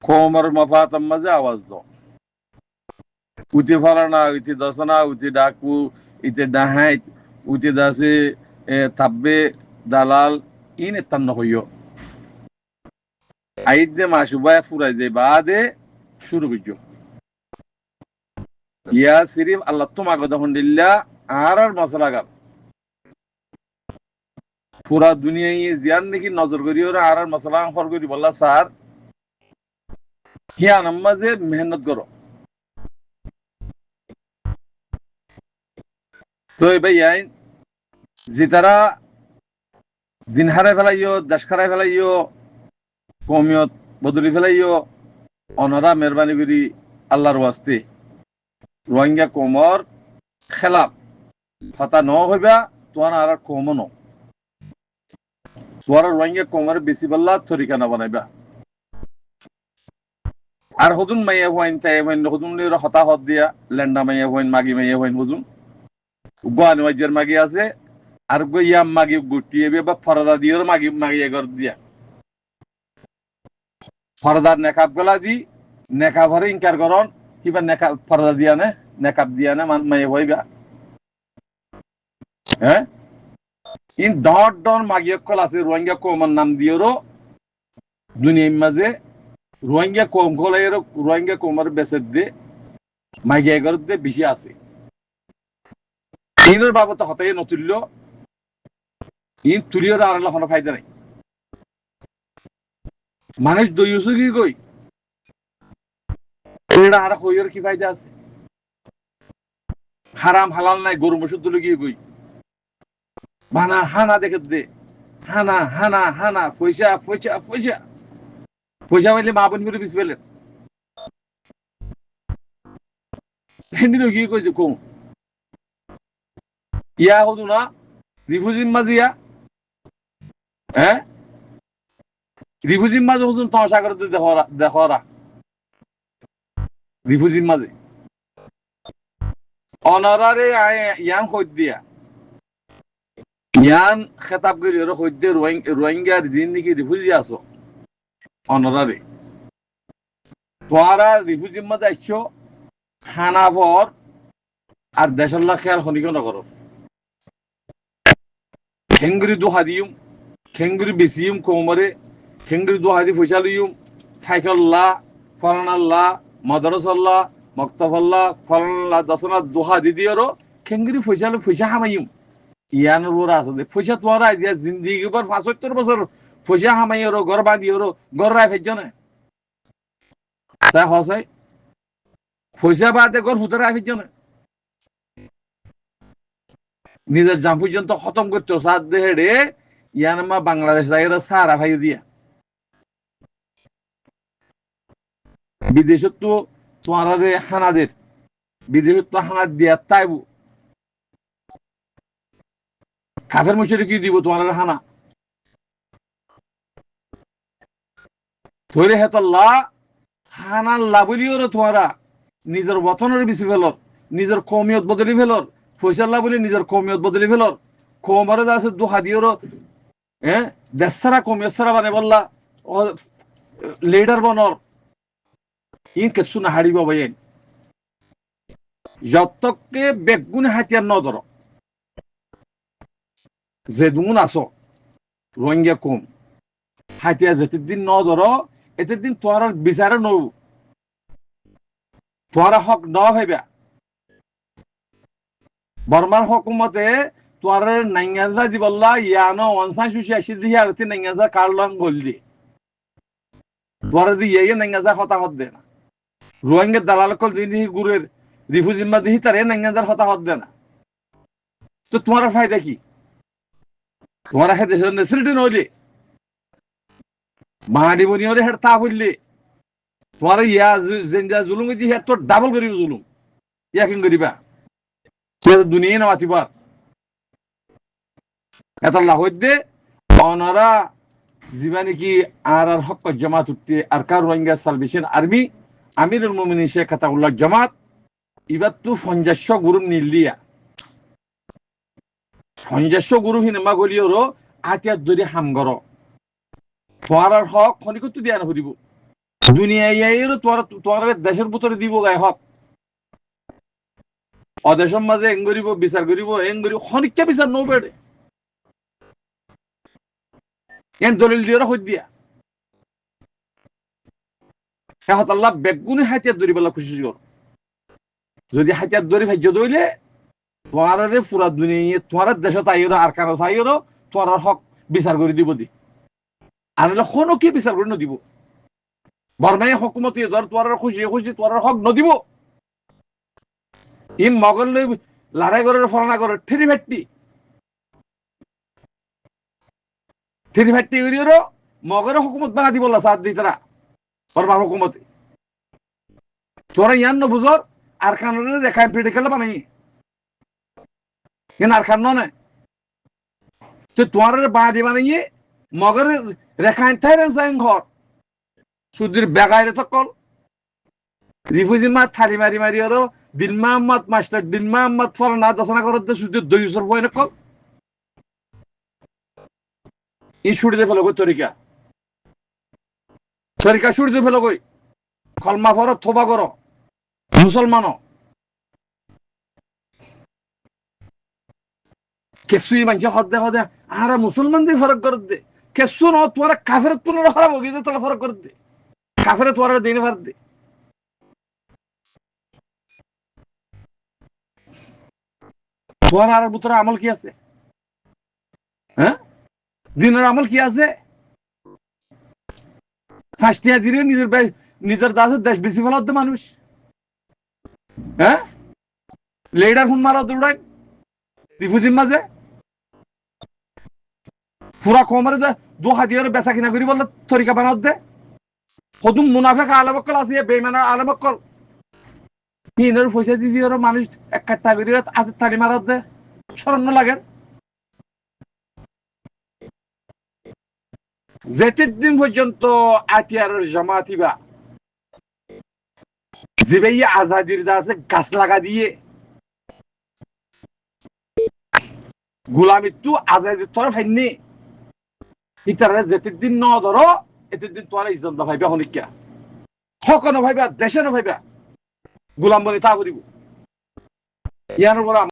কোমর মফাতাম মাঝে আওয়াজ দাও উতি ফলানা উতি দশনা উতি ডাকু ইতে ডাহাইত উতি দাসে তাব্বে দালাল ইন এতান্ন হইয় আইদে মাসুবায় ফুরাই যে বাদে শুরু করছো ইয়া সিরিফ আল্লাহ তোমাকে যখন দিল্লা আর মশলা গাল পুরা দুনিয়ায় জিয়ান নাকি নজর করি ওরা আর মশলা ফর করি বললা স্যার হিয়া নাম্মাজে মেহনত করো তো ভাই আইন যে তারা দিন হারাই ফেলাইও দেশ খারাই ফেলাইও কমিয়ত বদলি ফেলাইও অনরা মেহরবানি করি আল্লাহর ওয়াস্তে রোহিঙ্গা কোমর খেলাপ ফাতা ন হইবা তোমার আর কমও ন তোমার রোহিঙ্গা কোমর বেশি বললা তরিকা না বানাইবা আর হদুন মাইয়া হইন চাই হইন হদুন হতাহত দিয়া লেন্ডা মাইয়া হইন মাগি মাইয়া হইন হদুন গোয়ান ওয়াইজের মাগি আছে আর গো ইয়াম মাগি গুটিয়ে বা ফরদা দিয়ে মাগি মাগিয়ে গর দিয়া ফরদার নেকাব গলা দি নেকাব হরে ইনকার করন কিবা নেকাব ফরদা দিয়া নে নেকাব দিয়া নে মাইয়া হইবা হ্যাঁ ইন ডট ডন মাগিয়ে কল আছে রোহিঙ্গা কোমর নাম দিয়েরো দুনিয়ার মাঝে রোহিঙ্গা কোম কলের রোহিঙ্গা কোমর বেসের দে মাগিয়ে গর দে বেশি আছে ইনের বাবদ হতাই নতুল্য ইন তুলিও আর আল্লাহ কোনো ফায়দা নাই মানুষ দইছো কি কই এটা আর কইর কি ফায়দা আছে হারাম হালাল নাই গরু মসুর তুলে কি কই মানা হানা দেখে দে হানা হানা হানা পয়সা পয়সা পয়সা পয়সা পাইলে মা বোন করে বিষ পেলেন হেন্দিনো কি কইছে কম ইয়া হতো না রিফুজিম মাজিয়া হ্যাঁ রিফুজিম মাঝে হতুন তোমার সাগর দেখরা রিফুজিম মাঝে অনারারে ইয়ান হইত দিয়া ইয়ান খেতাব করি ওরা হইত দিয়ে রোহিঙ্গার জিন্দিগি রিফুজি আছো অনারারে তোরা রিফুজিম মাঝে আসছো খানা পর আর দেশাল্লা খেয়াল হনিক নগর খেঙ্গুরি দোহা দিম খেঙ্গুরি বেশিম কোমরে খেঙ্গুরি দোহা দি পয়সা লইম সাইকেল্লা ফলানাল্লাহ মাদ্রাসাল্লাহ মক্তফাল্লাহ ফলানাল্লাহ দশনা দোহা দি দিয়েরো খেঙ্গুরি পয়সা হামাইম ইয়ান রোরা আছে পয়সা তোরা আইয়া জিন্দিগি পর ৭৫ বছর পয়সা হামাইরো ঘর বাঁধিওরো ঘর রায় ফেজ না হসাই পয়সা বাদে ঘর হুতে রায় ফেজ না নিজের জাম পর্যন্ত খতম করতো সাত দেহে ইয়ানমা বাংলাদেশ যাইরা সারা ভাই দিয়া বিদেশত তো তোমার হানাদের বিদেশত তো হানা দিয়া তাইব কাফের মুশরিক কি দিব তোমার হানা ধরে হেতল্লা হানা লাবলিও তোমারা নিজের বচনের বেশি ফেলর নিজের কমিয়ত বদলি ফেলর ফয়সাল্লাহ বলে নিজের কমিয়ত বদলি ফেলর কোমরে আছে দুহা দিওর হ্যাঁ দেশ ছাড়া কমিয়ত ছাড়া মানে বললা লিডার বনর ই কিছু না হারিব ভাই যতকে বেগুন হাতিয়ার ন ধর যে দুন আছো রোহিঙ্গা কম হাতিয়া যেতে দিন ন ধর এতে দিন তোমার বিচারে নৌ তোমার হক ন ভাইবা বর্মার হকুমতে তোর নাইঙ্গাজা দি বললা ইয়ানো ওয়ানসান সুশি আসি দিয়ে আর তি নাইঙ্গাজা কারলাম গল দি তোর দি ইয়ে নাইঙ্গাজা হতা হত দে না রোহিঙ্গা দালাল কল দিন গুরের রিফুজিম্মা দিহি তারে নাইঙ্গাজার হতা হত দে না তো তোমার ফায়দা কি তোমার হে দেশের নেসরিটি নইলে মাহাদি বনিয়রে হেড তা হইলে তোমার ইয়া জেনজা জুলুম দি হেড তো ডাবল করিব জুলুম ইয়া কিন করিবা দুনিয়া না মাতিবার এতাল্লাহ হইতে অনারা জীবানি কি আর হক জামাত উঠতে আর কার রোহিঙ্গা সালভেশন আর্মি আমিরুল মুমিনিন শেখ আতাউল্লাহ জামাত ইবার তো ৫০ গুরু নিলিয়া ৫০ গুরু হিনেমা গলিওর আতিয়ার ধরে হামগর তোয়ার হক খনিকত দিয়া না হরিব দুনিয়ায় তোমার দেশের ভিতরে দিব গায়ে হক অদেশের মাঝে এং করিব বিচার করিব এং করিব খনিকা বিচার নৌ বেড়ে এন দলিল দিয়ে হই দিয়া আল্লাহ বেগুনি হাতিয়ার দড়ি বেলা খুশি কর যদি হাতিয়ার দড়ি ভাজ্য দইলে তোমার পুরা দুনিয়া তোমার দেশত আইরো আর কারো আইরো তোমার হক বিচার করে দিব দি আর হলে কোনো কি বিচার করে নদিব বর্মাই হকুমতি ধর তোমার খুশি খুশি তোমার হক নদিব ই মগল লড়াই করে ফলনা করে ঠেরি ভাট্টি করিও মগের হকুমত বানা দিব সাথ দিই তারা বর্মার হকুমতি তোরা ইয়ান বুঝর আর কানের রেখায় পিড়ে খেলে বানাই কেন আর খান নয় তো তোমার বাড়ি বানাইয়ে মগের রেখায় থাই ঘর সুদির বেগাইরে সকল রিফুজি মা থালি মারি মারি ওর দিন মাহমদ মাস্টার দিন মাহমদ ফলনা দশনা করতে সুদির 200 বই নকল ই ছুটিতে ফেলো কই তরিকা ছুটিতে ফেলো কই কলমা ফর থোবা করো মুসলমানও কেসুই মানছে হদে হদে আর মুসলমান দিয়ে ফরক করে দে কেসু ন তোমার কাফের তুলনা হারাবো কিন্তু তোলা ফরক করে দে কাফের তোমার দিন ভার দে তোমার আর ভিতরে আমল কি আছে হ্যাঁ দিনের আমল কি আছে ফাঁসটিয়া দিলে নিজের দাসের দেশ বেশি ভালো হতো মানুষ হ্যাঁ লেডার ফোন মারা দৌড়ায় রিফুজির মাঝে পুরা কমরে যে 2000 বেচা কিনা করি বললে তরিকা বানাত দে কদুম মুনাফেক আলমক্কল আছে বেইমানা আলমক্কল হিনের পয়সা দিয়ে মানুষ এক কাট্টা করি হাতের থালি মারাত দে স্মরণ লাগে যেতের দিন পর্যন্ত আতিয়ারের জামাতিবা জিবেই আজাদির দাসে গাছ লাগা দিয়ে গোলামিত্তু আজাদির তরফ হাইনি ইতারে যেতের দিন ন ধরো এতের দিন তোমার ইজ্জত না ভাইবা হনিকা হক ন ভাইবা দেশে ন ভাইবা গোলাম বলে তা করিব ইয়ার উপর